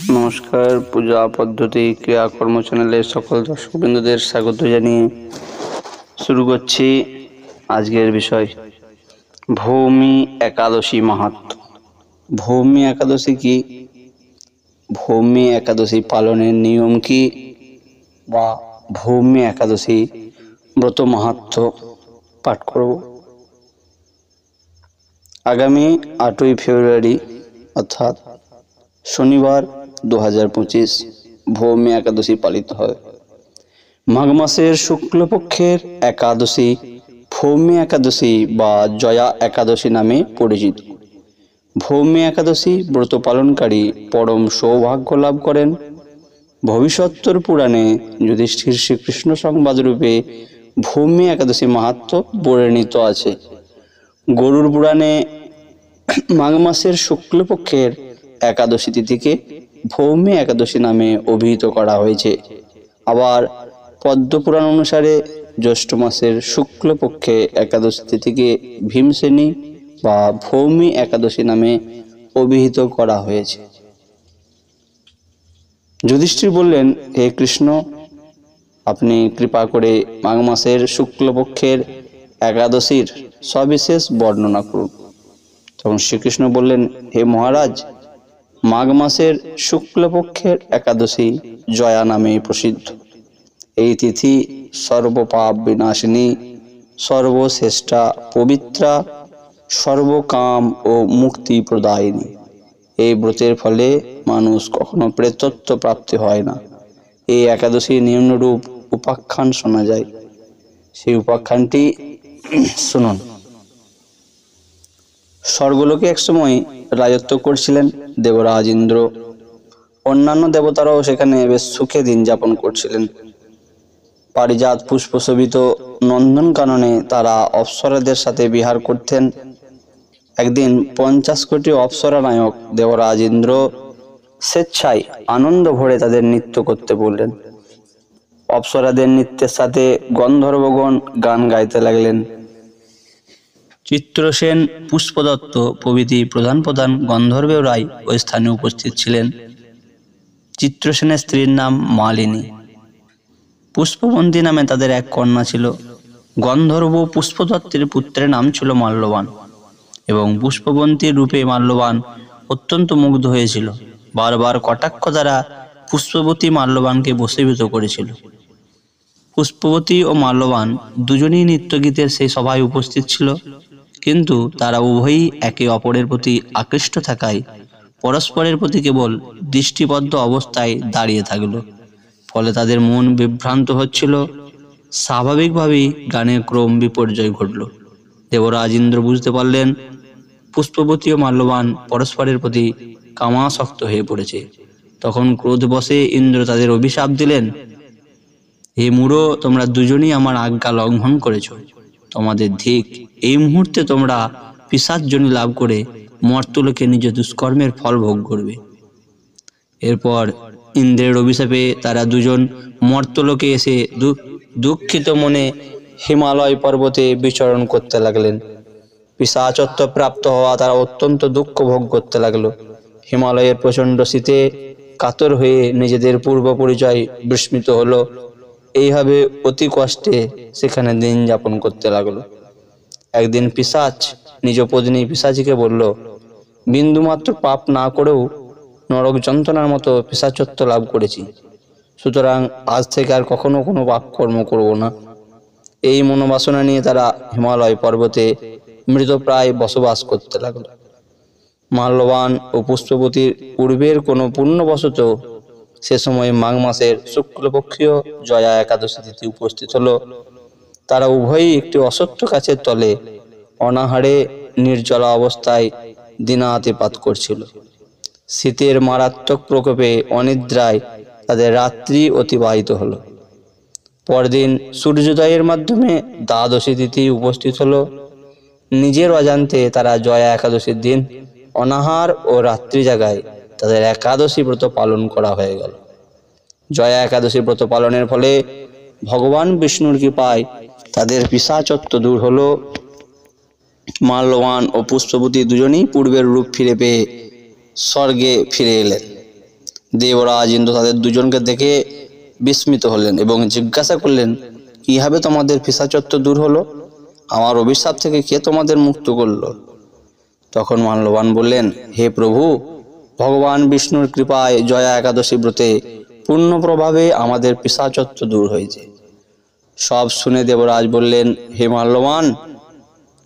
নমস্কার। পূজা পদ্ধতি ক্রিয়াকর্ম চ্যানেলে সকল দর্শকবৃন্দদের স্বাগত জানিয়ে শুরু করছি আজকের বিষয়, ভৌমি একাদশী মাহাত্ম্য। ভৌমি একাদশী কি, ভৌমি একাদশী পালনের নিয়ম কি, বা ভৌমি একাদশী ব্রত মাহাত্ম্য পাঠ করব। আগামী 8ই ফেব্রুয়ারি অর্থাৎ শনিবার 2025 ভৌমি একাদশী পালিত হয়। মাঘ মাসের শুক্লপক্ষের একাদশী ভৌমি একাদশী বা জয়া একাদশী নামে পরিচিত। ভৌমি একাদশী ব্রত পালনকারী পরম সৌভাগ্য লাভ করেন। ভবিষ্যত্তর পুরাণে যুধিষ্ঠির শ্রীকৃষ্ণ সংবাদ রূপে ভৌমি একাদশী মাহাত্ম্য বর্ণিত আছে। গরুড় পুরাণে মাঘ মাসের শুক্লপক্ষের একাদশী তিথিকে ভৌমি একাদশী নামে অভিহিত করা হয়েছে। আবার পদ্মপুরাণ অনুসারে জ্যৈষ্ঠ মাসের শুক্লপক্ষে একাদশী তিথিকে ভীমসেনী বা ভৌমি একাদশী নামে অভিহিত করা হয়েছে। যুধিষ্ঠির বললেন, হে কৃষ্ণ, আপনি কৃপা করে মাঘ মাসের শুক্লপক্ষের একাদশীর সবিশেষ বর্ণনা করুন। তখন শ্রীকৃষ্ণ বললেন, হে মহারাজ, মাঘ মাসের শুক্লপক্ষের একাদশী জয়া নামে প্রসিদ্ধ। এই তিথি সর্বপাপ বিনাশিনী, সর্বশ্রেষ্ঠা, পবিত্রা, সর্বকাম ও মুক্তি প্রদায়িনী। এই ব্রতের ফলে মানুষ কখনো প্রেতত্ব প্রাপ্তি হয় না। এই একাদশী নিম্নরূপ উপাখ্যান শোনা যায়। সেই উপাখ্যানটি শুনুন। স্বর্গলোকে একসময় রাজত্ব করছিলেন দেবরাজ ইন্দ্র। অন্যান্য দেবতারাও সেখানে বেশ সুখে দিন যাপন করছিলেন। পারিজাত পুষ্পশোভিত নন্দন কাননে তারা অপ্সরাদের সাথে বিহার করতেন। একদিন 50 কোটি অপ্সরা নায়ক দেবরাজ ইন্দ্র স্বেচ্ছায় আনন্দ ভরে তাদের নৃত্য করতে বললেন। অপ্সরাদের নৃত্যের সাথে গন্ধর্বগণ গান গাইতে লাগলেন। চিত্রসেন, পুষ্পদত্ত প্রভৃতি প্রধান প্রধান গন্ধর্বেরাই ওই স্থানে উপস্থিত ছিলেন। চিত্রসেনের স্ত্রীর নাম মালিনী। পুষ্পবন্তী নামে তাদের এক কন্যা ছিল। গন্ধর্ব পুষ্পদত্তের পুত্রের নাম ছিল মাল্যবান এবং পুষ্পবন্তীর রূপে মাল্যবান অত্যন্ত মুগ্ধ হয়েছিল। বারবার কটাক্ষ দ্বারা পুষ্পবতী মাল্যবানকে বশীভূত করেছিল। পুষ্পবতী ও মাল্যবান দুজনেই নৃত্যগীতের সেই সভায় উপস্থিত ছিল, কিন্তু তারা উভয়ই একে অপরের প্রতি আকৃষ্ট থাকায় পরস্পরের প্রতি কেবল দৃষ্টিবদ্ধ অবস্থায় দাঁড়িয়ে থাকল। ফলে তাদের মন বিভ্রান্ত হচ্ছিল। স্বাভাবিকভাবেই গানের ক্রম বিপর্যয় ঘটল। দেবরাজ ইন্দ্র বুঝতে পারলেন পুষ্পবতী ও মাল্যবান পরস্পরের প্রতি কামাসক্ত হয়ে পড়েছে। তখন ক্রোধবশে ইন্দ্র তাদের অভিশাপ দিলেন, হে মূঢ়, তোমরা দুজনেই আমার আজ্ঞা লঙ্ঘন করেছ। তোমাদের ধিক, এই মুহূর্তে তোমরা পিশাচযোনি লাভ করে মর্ত্যলোকে নিজ দুষ্কর্মের ফল ভোগ করবে। এরপর ইন্দ্রের অভিশাপে তারা দুজন মর্ত্যলোকে এসে দুঃখিত মনে হিমালয় পর্বতে বিচরণ করতে লাগলেন। পিশাচত্ব প্রাপ্ত হওয়া তারা অত্যন্ত দুঃখ ভোগ করতে লাগলো। হিমালয়ের প্রচণ্ড শীতে কাতর হয়ে নিজেদের পূর্ব পরিচয় বিস্মৃত হলো। এইভাবে অতি কষ্টে সেখানে দিন যাপন করতে লাগলো। একদিন পিশাচ নিজ পত্নী পিশাচীকে বলল, বিন্দুমাত্র পাপ না করেও নরক যন্ত্রণার মতো পিশাচত্ব লাভ করেছি, সুতরাং আজ থেকে আর কখনো কোনো পাপ কর্ম করব না। এই মনোবাসনা নিয়ে তারা হিমালয় পর্বতে মৃতপ্রায় বসবাস করতে লাগলো। মাল্যবান ও পুষ্পবতীর পূর্বের কোনো পুণ্যবশত সে সময় মাঘ মাসের শুক্লপক্ষীয় জয়া একাদশী তিথি উপস্থিত হলো। তারা উভয়ই একটি অশ্বত্থ গাছের তলে অনাহারে নির্জলা অবস্থায় দিনাতিপাত করছিল। শীতের মারাত্মক প্রকোপে অনিদ্রায় তাদের রাত্রি অতিবাহিত হলো। পরদিন সূর্যোদয়ের মাধ্যমে দ্বাদশী তিথি উপস্থিত হলো। নিজের অজান্তে তারা জয়া একাদশীর দিন অনাহার ও রাত্রি জাগায় তাদের একাদশী ব্রত পালন করা হয়ে গেল। জয়া একাদশী ব্রত পালনের ফলে ভগবান বিষ্ণুর কৃপায় তাদের পিশাচত্ব দূর হলো। মাল্যবান ও পুষ্পবতী দুজনেই পূর্বের রূপ ফিরে পেয়ে স্বর্গে ফিরে এলেন। দেবরাজ ইন্দ্র তাদের দুজনকে দেখে বিস্মিত হলেন এবং জিজ্ঞাসা করলেন, কিভাবে তোমাদের পিশাচত্ব দূর হলো? আমার অভিশাপ থেকে কে তোমাদের মুক্ত করলো? তখন মাল্যবান বললেন, হে প্রভু, ভগবান বিষ্ণুর কৃপায় জয়া একাদশী ব্রতে পূর্ণ প্রভাবে আমাদের পিশাচত্ব দূর হয়েছে। সব শুনে দেবরাজ বললেন, হে মাল্যবান,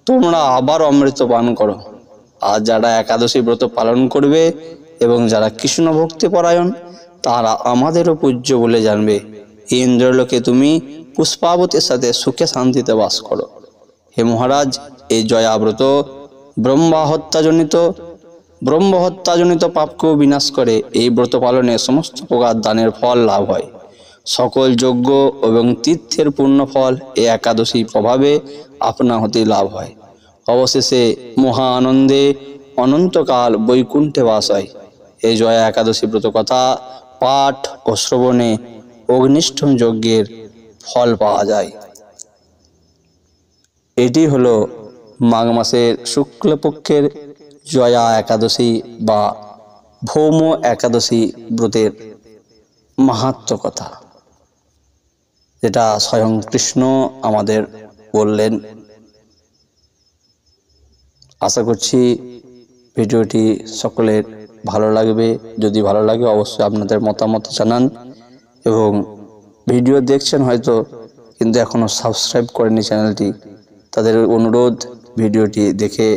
তোমরা আবার অমৃত পান করো। আর যারা একাদশী ব্রত পালন করবে এবং যারা কৃষ্ণ ভক্তি পরায়ণ, তারা আমাদেরও পূজ্য বলে জানবে। ইন্দ্রলোকে তুমি পুষ্পাবতীর সাথে সুখে শান্তিতে বাস করো। হে মহারাজ, এই জয়াব্রত ব্রহ্ম হত্যাজনিত পাপকেও বিনাশ করে। এই ব্রত পালনে সমস্ত প্রকার দানের ফল লাভ হয়। সকল যজ্ঞ এবং তীর্থের পূর্ণ ফল এই একাদশী প্রভাবে আপনা হতেই লাভ হয়। অবশেষে মহা আনন্দে অনন্তকাল বৈকুণ্ঠে বাস হয়। এই জয়া একাদশী ব্রত কথা পাঠ ও শ্রবণে অগ্নিষ্ঠ যজ্ঞের ফল পাওয়া যায়। এটি হলো মাঘ মাসের শুক্লপক্ষের জয়া একাদশী বা ভৌম একাদশী ব্রতের মাহাত্ম্য কথা, যেটা স্বয়ং কৃষ্ণ আমাদের বললেন। আশা করছি ভিডিওটি সকলের ভালো লাগবে। যদি ভালো লাগে অবশ্যই আপনাদের মতামত জানান, এবং ভিডিও দেখছেন হয়তো কিন্তু এখনো সাবস্ক্রাইব করেনি চ্যানেলটি, তাদের অনুরোধ ভিডিওটি দেখে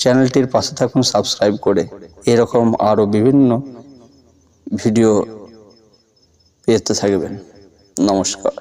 চ্যানেলটির পাশে থাকুন সাবস্ক্রাইব করে। এরকম আরও বিভিন্ন ভিডিও পেতে থাকবেন। নমস্কার।